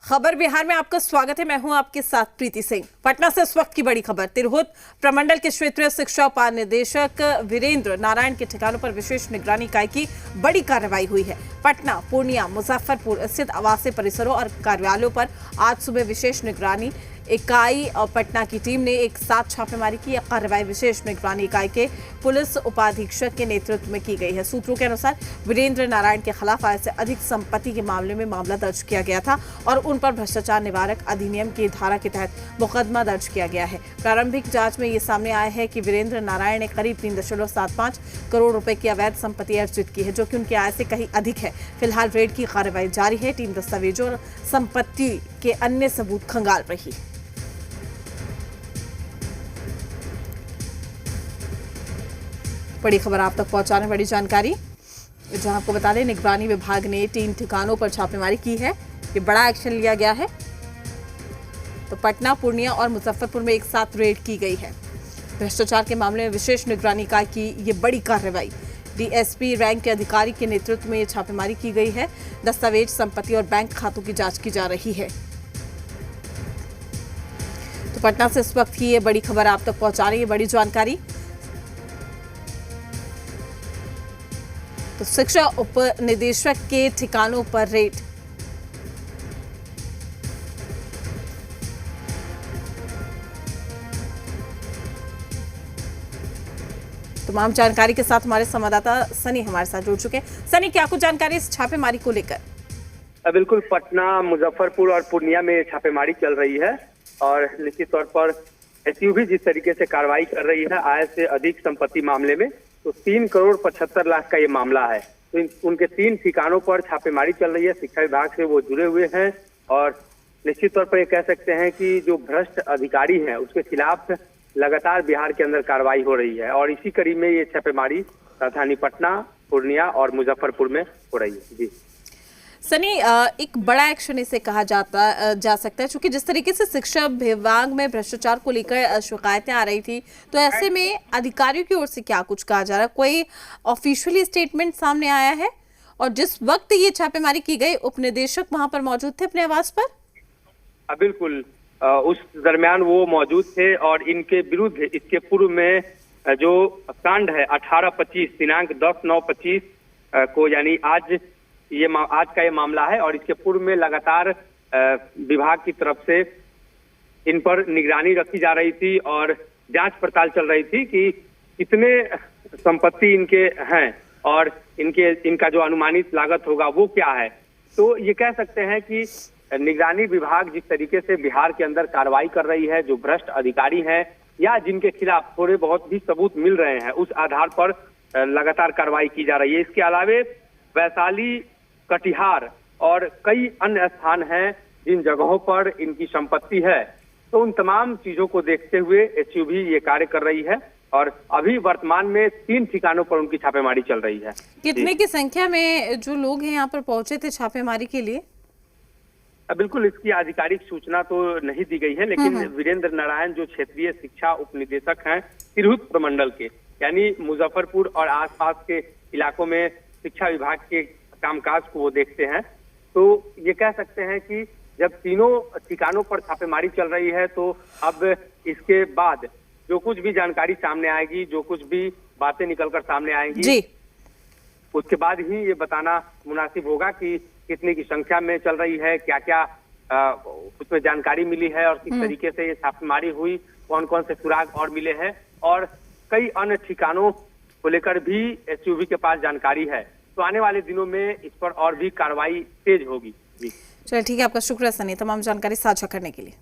खबर बिहार में आपका स्वागत है। मैं हूं आपके साथ प्रीति सिंह। पटना से इस वक्त की बड़ी खबर। तिरहुत प्रमंडल के क्षेत्रीय शिक्षा उप निदेशक वीरेंद्र नारायण के ठिकानों पर विशेष निगरानी इकाई की बड़ी कार्रवाई हुई है। पटना, पूर्णिया, मुजफ्फरपुर स्थित आवासीय परिसरों और कार्यालयों पर आज सुबह विशेष निगरानी इकाई और पटना की टीम ने एक साथ छापेमारी की। कार्रवाई विशेष निगरानी इकाई के पुलिस उपाधीक्षक के नेतृत्व में की गई है। सूत्रों के अनुसार वीरेंद्र नारायण के खिलाफ आय से अधिक संपत्ति के मामले में मामला दर्ज किया गया था और उन पर भ्रष्टाचार निवारक अधिनियम की धारा के तहत मुकदमा दर्ज किया गया है। प्रारंभिक जांच में ये सामने आया है कि वीरेंद्र नारायण ने करीब 3.75 करोड़ रुपए की अवैध संपत्ति अर्जित की है, जो कि उनकी आय से कहीं अधिक है। फिलहाल रेड की कार्रवाई जारी है। टीम दस्तावेजों और संपत्ति के अन्य सबूत खंगाल रही। बड़ी खबर आप तक पहुंचाने बड़ी जानकारी, जहां आपको बता दें निगरानी विभाग ने 3 ठिकानों पर छापेमारी की है। ये बड़ा एक्शन लिया गया है। तो पटना, पूर्णिया और मुजफ्फरपुर में एक साथ रेड की गई है। भ्रष्टाचार के मामले में विशेष निगरानी इकाई की ये बड़ी कार्रवाई। डीएसपी रैंक के अधिकारी के नेतृत्व में ये छापेमारी की गई है। दस्तावेज, संपत्ति और बैंक खातों की जांच की जा रही है। तो पटना से इस वक्त की ये बड़ी खबर आप तक पहुंचा रही है बड़ी जानकारी। तो शिक्षा उप निदेशक के ठिकानों पर रेड। तमाम जानकारी के साथ हमारे संवाददाता सनी हमारे साथ जुड़ चुके हैं। सनी, क्या कुछ जानकारी इस छापेमारी को लेकर? बिल्कुल, पटना, मुजफ्फरपुर और पूर्णिया में छापेमारी चल रही है और निश्चित तौर पर एसयूवी जिस तरीके से कार्रवाई कर रही है आय से अधिक संपत्ति मामले में, तो 3 करोड़ 75 लाख का ये मामला है। तो उनके 3 ठिकानों पर छापेमारी चल रही है। शिक्षा विभाग से वो जुड़े हुए हैं और निश्चित तौर पर ये कह सकते हैं कि जो भ्रष्ट अधिकारी हैं उसके खिलाफ लगातार बिहार के अंदर कार्रवाई हो रही है और इसी कड़ी में ये छापेमारी राजधानी पटना, पूर्णिया और मुजफ्फरपुर में हो रही है। जी सनी, एक बड़ा एक्शन इसे कहा जा सकता है, क्योंकि जिस तरीके से शिक्षा विभाग में भ्रष्टाचार को लेकर शिकायतें आ रही थी, तो ऐसे में अधिकारियों की ओर से क्या कुछ कहा जा रहा है? कोई ऑफिशियली स्टेटमेंट सामने आया है? और जिस वक्त ये छापेमारी की गई, उपनिदेशक वहां पर मौजूद थे अपने आवास पर? बिल्कुल, उस दरमियान वो मौजूद थे और इनके विरुद्ध इसके पूर्व में जो कांड है 18-25 दिनांक 10/9/25 को, यानी आज का ये मामला है और इसके पूर्व में लगातार विभाग की तरफ से इन पर निगरानी रखी जा रही थी और जांच पड़ताल चल रही थी कि कितने संपत्ति इनके हैं और इनका जो अनुमानित लागत होगा वो क्या है। तो ये कह सकते हैं कि निगरानी विभाग जिस तरीके से बिहार के अंदर कार्रवाई कर रही है, जो भ्रष्ट अधिकारी हैं या जिनके खिलाफ थोड़े बहुत भी सबूत मिल रहे हैं, उस आधार पर लगातार कार्रवाई की जा रही है। इसके अलावे वैशाली, कटिहार और कई अन्य स्थान हैं जिन जगहों पर इनकी संपत्ति है। तो उन तमाम चीजों को देखते हुए एसयूवी ये कार्य कर रही है और अभी वर्तमान में 3 ठिकानों पर उनकी छापेमारी चल रही है। कितने की संख्या में जो लोग हैं यहाँ पर पहुंचे थे छापेमारी के लिए? बिल्कुल, इसकी आधिकारिक सूचना तो नहीं दी गई है, लेकिन वीरेंद्र नारायण जो क्षेत्रीय शिक्षा उप निदेशक हैं तिरहुत प्रमंडल के, यानी मुजफ्फरपुर और आसपास के इलाकों में शिक्षा विभाग के कामकाज को वो देखते हैं। तो ये कह सकते हैं कि जब तीनों ठिकानों पर छापेमारी चल रही है, तो अब इसके बाद जो कुछ भी जानकारी सामने आएगी, जो कुछ भी बातें निकलकर सामने आएंगी जी, उसके बाद ही ये बताना मुनासिब होगा कि कितने की संख्या में चल रही है, क्या क्या उसमें जानकारी मिली है और किस तरीके से ये छापेमारी हुई, कौन कौन से सुराग और मिले हैं और कई अन्य ठिकानों को लेकर भी एसयूवी के पास जानकारी है। तो आने वाले दिनों में इस पर और भी कार्रवाई तेज होगी। जी चलिए, ठीक है। आपका शुक्रिया सनी, तमाम जानकारी साझा करने के लिए।